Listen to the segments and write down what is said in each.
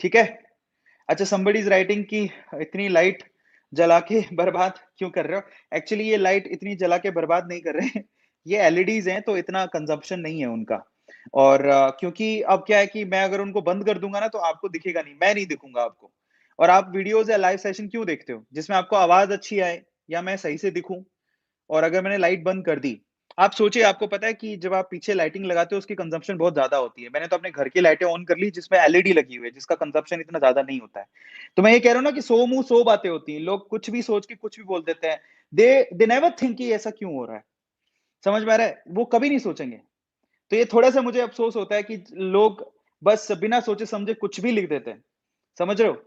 ठीक है? अच्छा समबडी इज़ राइटिंग कि इतनी लाइट जला के बर्बाद क्यों कर रहे हो? एक्चुअली ये लाइट इतनी जला के बर्बाद नहीं कर रहे हैं। ये एलईडीज़ हैं तो इतना कंज़म्पशन नहीं है उनका। और क्योंकि अब क्या है कि मैं अगर उनको बंद कर दूँगा ना तो आपको दिखेगा नहीं, मैं नहीं दिखूँगा आपको। और आप वीडियोज़ या लाइव सेशन क्यों देखते हो? जिसमें आपको आवाज़ अच्छी आए या मैं सही से दिखूँ। और अगर मैंने लाइट बंद कर दी, आप सोचिए आपको पता है कि जब आप पीछे लाइटिंग लगाते हो उसकी कंज़म्पशन बहुत ज़्यादा होती है। मैंने तो अपने घर की लाइटें ऑन कर ली जिसमें एलईडी लगी हुई है, जिसका कंज़म्पशन इतना ज़्यादा नहीं होता है। तो मैं ये कह रहा हूँ ना कि 100 मुँह 100 बातें होती हैं। लोग कुछ भी सोच के कुछ भी बोल देते हैं। दे नेवर थिंक कि ऐसा क्यों हो रहा है? समझ में आ रहा है? वो कभी नहीं सोचेंगे। तो ये थोड़ा-सा मुझे अफ़सोस होता है कि लोग बस बिना सोचे-समझे कुछ भी लिख देते हैं। समझ रहे हो?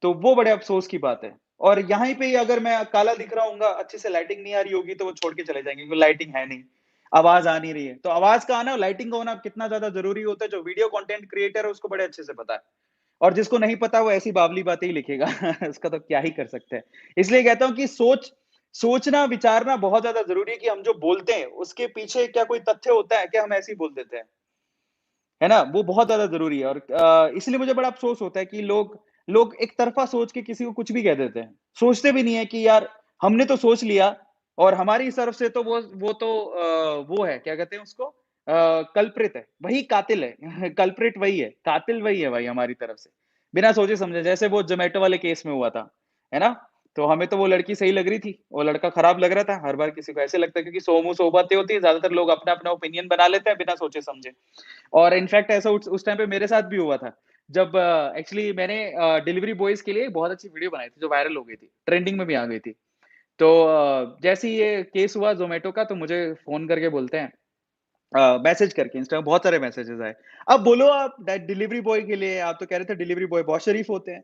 तो वो बड़े अफ़सोस की बात है। और यहाँ पे ही अगर मैं काला दिख रहा होऊँगा, अच्छे से लाइटिंग नहीं आ रही होगी, तो वो छोड़ के चले जाएँगे क्योंकि लाइटिंग है नहीं, आवाज़ आ नहीं रही है। तो आवाज़ का आना, लाइटिंग का होना कितना ज़्यादा ज़रूरी होता है, जो वीडियो कंटेंट क्रिएटर है, उसको बड़े अच्छे से पता है। और जिसको नहीं पता, वो ऐसी बावली बातें ही लिखेगा। उसका तो क्या ही कर सकते हैं। इसलिए कहता हूँ कि सोचना, विचारना बहुत ज़्यादा ज़रूरी है कि हम जो बोलते हैं, उसके पीछे क्या कोई तथ्य होता है, क्या हम ऐसे ही बोल देते हैं? है ना? वो बहुत ज़्यादा ज़रूरी है और इसलिए मुझे बड़ा अफ़सोस होता है कि लोग लोग एक तरफ़ा सोच के किसी को कुछ भी कह देते हैं। सोचते भी नहीं है कि यार हमने तो सोच लिया और हमारी तरफ से तो वो तो वो है, क्या कहते हैं उसको? कल्प्रिट है, वही कातिल है। कल्प्रिट वही है, कातिल वही है भाई हमारी तरफ से। बिना सोचे-समझे जैसे वो ज़ोमैटो वाले केस में हुआ था, है ना? तो हमें तो वो लड़की सही लग रही थी, वो लड़का खराब लग रहा था। हर बार किसी को ऐसे लगता है क्योंकि सौ मुँह सौ बातें होती हैं, ज़्यादातर लोग अपना-अपना ओपिनियन बना लेते हैं बिना सोचे-समझे। और इनफैक्ट ऐसा उस टाइम पे मेरे साथ भी हुआ था। जब एक्चुअली मैंने डिलिवरी बॉयज़ के लिए बहुत अच्छी वीडियो बनाई थी, जो वायरल हो गई थी, ट्रेंडिंग में भी आ गई थी। तो जैसे ही ये केस हुआ ज़ोमैटो का तो मुझे फ़ोन करके बोलते हैं मैसेज करके इंस्टा में बहुत सारे मैसेजेस आए। अब बोलो आप डिलिवरी बॉय के लिए आप तो कह रहे थे डिलिवरी बॉय बहुत शरीफ होते हैं।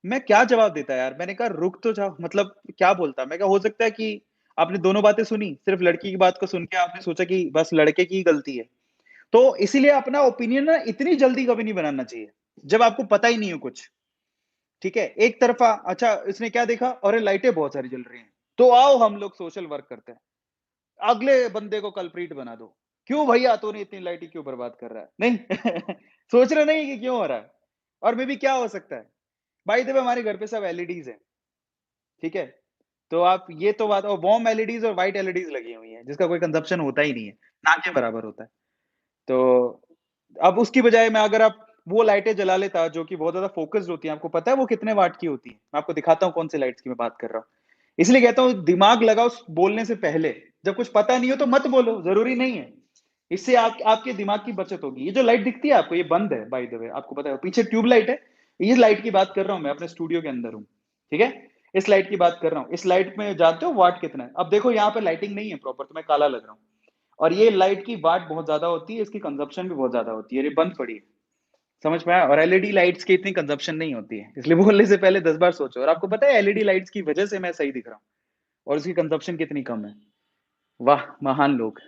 मैं क्या जवाब देता यार? मैंने कहा रुक तो जाओ मतलब क्या बोलता? मैं कहा हो सकता है कि आपने दोनों बातें सुनी, सिर्फ़ लड़की की बात को सुन के आपने सोचा कि बस लड़के की ही गलती है। तो इसीलिए अपना ओपिनियन ना इतनी जल्दी कभी नहीं बनाना चाहिए, जब आपको पता ही नहीं हो कुछ, ठीक है? एक तरफ़ा अच्छा इसने क्या देखा? अरे लाइटें बहुत सारी जल रही हैं, तो आओ हम लोग सोशल वर्क करते हैं। अगले बंदे को कल्प्रिट बना दो। क्यों भैया तूने इतनी लाइटें क्यों बर्बाद कर रहा है? नहीं सोच रहे नहीं कि क्यों हो रहा है? और मे बी क्या हो सकता है? बाय द वे हमारे घर पे सब एलईडीज़ हैं, ठीक है? तो आप ये तो बात और वार्म एलईडीज़ और व्हाइट एलईडीज़ लगी हुई हैं, जिसका कोई कंज़म्पशन होता ही नहीं है, ना के बराबर होता है। तो अब उसकी बजाय मैं अगर आप वो लाइटें जला लेता जो कि बहुत ज़्यादा फ़ोकस्ड होती हैं, आपको पता है वो कितने वाट की होती हैं? मैं आपको दिखाता हूँ कौन-सी लाइट्स की मैं बात कर रहा हूँ। इसलिए कहता हूँ दिमाग लगाओ बोलने से पहले, जब कुछ पता नहीं हो तो मत बोलो, ज़रूरी नहीं है। इससे आपके दिमाग की बचत होगी। ये जो लाइट दिखती है आपको ये बंद है बाय द वे आपको पता है पीछे ट्यूब लाइट है। इस लाइट की बात कर रहा हूँ मैं अपने स्टूडियो के अंदर हूँ, ठीक है? इस लाइट की बात कर रहा हूँ। इस लाइट में जानते हो वाट कितना है? अब देखो यहाँ पे लाइटिंग नहीं है प्रॉपर तो मैं काला लग रहा हूँ। और ये लाइट की वाट बहुत ज़्यादा होती है, इसकी कंज़म्पशन भी बहुत ज़्यादा होती है। ये बंद पड़ी है, समझ में आया? और एलईडी लाइट्स की इतनी कंज़म्पशन नहीं होती है। इसलिए बोलने से पहले 10 बार सोचो और आपको पता है एलईडी लाइट्स की वजह से मैं सही दिख रहा हूँ और उसकी कंज़म्पशन कितनी कम है। वाह! महान लोग।